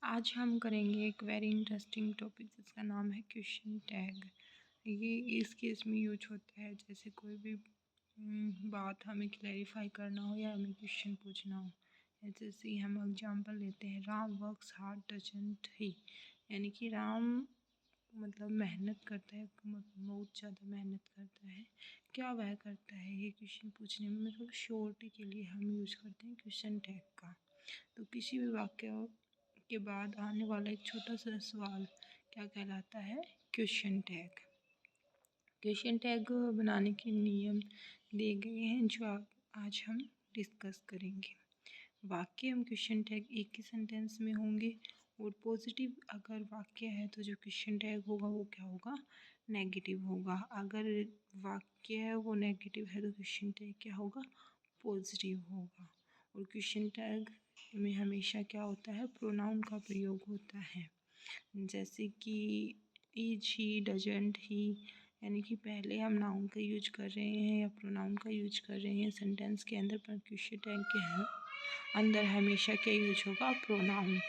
आज हम करेंगे एक वेरी इंटरेस्टिंग टॉपिक जिसका नाम है क्वेश्चन टैग। ये इस केस में यूज होता है जैसे कोई भी बात हमें क्लैरिफाई करना हो या हमें क्वेश्चन पूछना हो। जैसे हम एग्जांपल लेते हैं, राम वर्क्स हार्ड डजंट ही, यानी कि राम मतलब मेहनत करता है, बहुत ज़्यादा मेहनत करता है, क्या वह करता है। ये क्वेश्चन पूछने में मतलब श्योरिटी के लिए हम यूज करते हैं क्वेश्चन टैग का। तो किसी भी वाक्य के बाद आने वाला एक छोटा सा सवाल क्या कहलाता है? Question tag. क्वेश्चन टैग बनाने के नियम दिए गए हैं जो आज हम डिस्कस करेंगे। वाक्य हम क्वेश्चन टैग एक ही सेंटेंस में होंगे और पॉजिटिव अगर वाक्य है तो जो क्वेश्चन टैग होगा वो क्या होगा? नेगेटिव होगा। अगर वाक्य है वो नेगेटिव है तो क्वेश्चन टैग क्या होगा? पॉजिटिव होगा। और क्वेश्चन टैग में हमेशा क्या होता है? प्रोनाउन का प्रयोग होता है, जैसे कि इज ही, डजंट ही, यानी कि पहले हम नाउन का यूज कर रहे हैं या प्रोनाउन का यूज कर रहे हैं सेंटेंस के अंदर, पर क्वेश्चन टैग के अंदर हमेशा क्या यूज होगा? प्रोनाउन।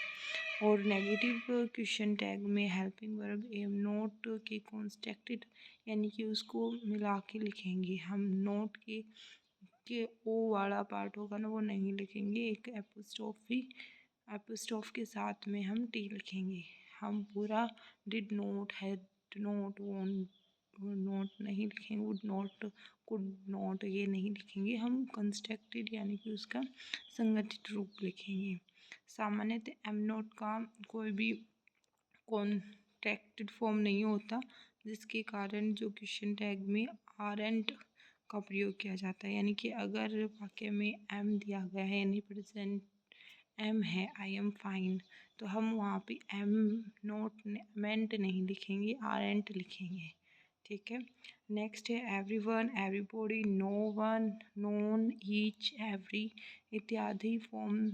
और नेगेटिव क्वेश्चन टैग में हेल्पिंग वर्ब एम नोट के कॉन्स्ट्रक्टेड, यानी कि उसको मिला के लिखेंगे हम। नोट के ओ वाला पार्ट होगा ना वो नहीं लिखेंगे, एक एपोस्ट्रोफ के साथ में हम टी लिखेंगे। हम पूरा did note, had note, note नहीं लिखेंगे, वुड नोट, कुड नोट ये नहीं लिखेंगे। हम कंस्ट्रक्टेड यानी कि उसका संगठित रूप लिखेंगे। सामान्यतः एम नोट का कोई भी कॉन्ट्रैक्टेड फॉर्म नहीं होता, जिसके कारण जो क्वेश्चन टैग में आर एंड का प्रयोग किया जाता है। यानी कि अगर वाक्य में एम दिया गया है यानी प्रेजेंट एम है, आई एम फाइन, तो हम वहाँ पे एम नोट मेंट नहीं लिखेंगे, आर एंट लिखेंगे। ठीक है। नेक्स्ट है everyone, everybody, no one, none, each, every इत्यादि फॉर्म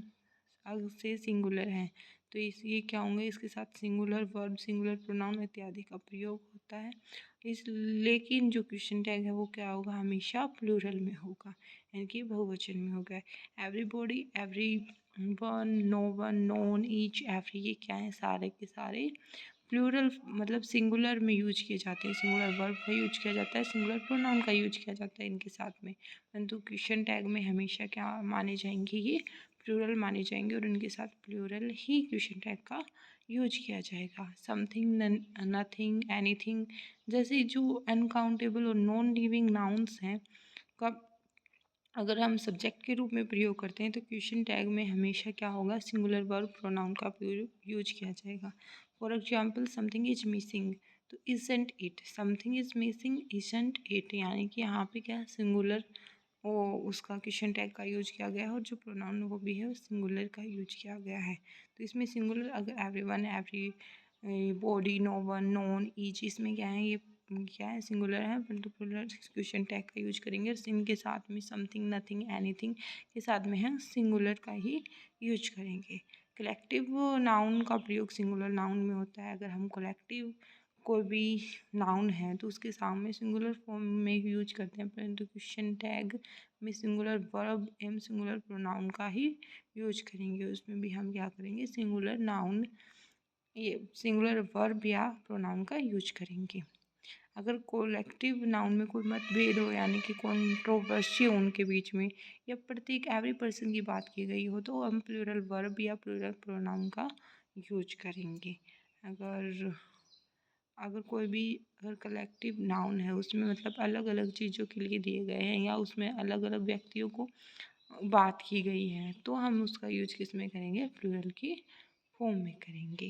से सिंगुलर हैं, तो ये क्या होंगे? इसके साथ सिंगुलर वर्ब, सिंगुलर प्रोनाउन इत्यादि का प्रयोग होता है। लेकिन जो क्वेश्चन टैग है वो क्या होगा? हमेशा प्लूरल में होगा, यानी कि बहुवचन में होगा। Everybody, everyone, no one, none, each, every, ये क्या है? सारे के सारे प्लूरल मतलब सिंगुलर में यूज किए जाते हैं। सिंगुलर वर्ब का यूज किया जाता है, सिंगुलर प्रोनाउन का यूज किया जाता है इनके साथ में। परंतु क्वेश्चन टैग में हमेशा क्या माने जाएंगे? ये प्लूरल माने जाएंगे और उनके साथ प्लूरल ही क्वेश्चन टैग का यूज किया जाएगा। समथिंग, नथिंग, एनीथिंग जैसे जो अनकाउंटेबल और नॉन लिविंग नाउन्स हैं का अगर हम सब्जेक्ट के रूप में प्रयोग करते हैं तो क्वेश्चन टैग में हमेशा क्या होगा? सिंगुलर वर्ब प्रोनाउन का यूज किया जाएगा। For example, something is missing, तो isn't it, something is missing, isn't it, यानी कि यहाँ पे क्या सिंगुलर वो उसका क्वेश्चन टैग का यूज किया गया है और जो प्रोनाउन वो भी है सिंगुलर का यूज किया गया है। तो इसमें सिंगुलर अगर everyone, everybody, no one, none, each, इसमें क्या है? ये क्या है? सिंगुलर है, परंतु प्लूरल क्वेश्चन टैग का यूज करेंगे। और इनके साथ में समथिंग, नथिंग, एनीथिंग के साथ में है सिंगुलर का ही यूज करेंगे। कलेक्टिव नाउन का प्रयोग सिंगुलर नाउन में होता है। अगर हम कलेक्टिव कोई भी नाउन है तो उसके सामने सिंगुलर फॉर्म में यूज करते हैं, परंतु क्वेश्चन टैग में सिंगुलर वर्ब एम सिंगुलर प्रोनाउन का ही यूज करेंगे। उसमें भी हम क्या करेंगे? सिंगुलर नाउन, ये सिंगुलर वर्ब या प्रोनाउन का यूज करेंगे। अगर कोलेक्टिव नाउन में कोई मतभेद हो यानी कि कंट्रोवर्सी हो उनके बीच में या प्रत्येक एवरी पर्सन की बात की गई हो तो हम प्लूरल वर्ब या प्लूरल प्रोनाउन का यूज करेंगे। अगर अगर कोई भी अगर कलेक्टिव नाउन है उसमें मतलब अलग अलग चीज़ों के लिए दिए गए हैं या उसमें अलग अलग व्यक्तियों को बात की गई है तो हम उसका यूज किस में करेंगे? प्लूरल की फॉर्म में करेंगे।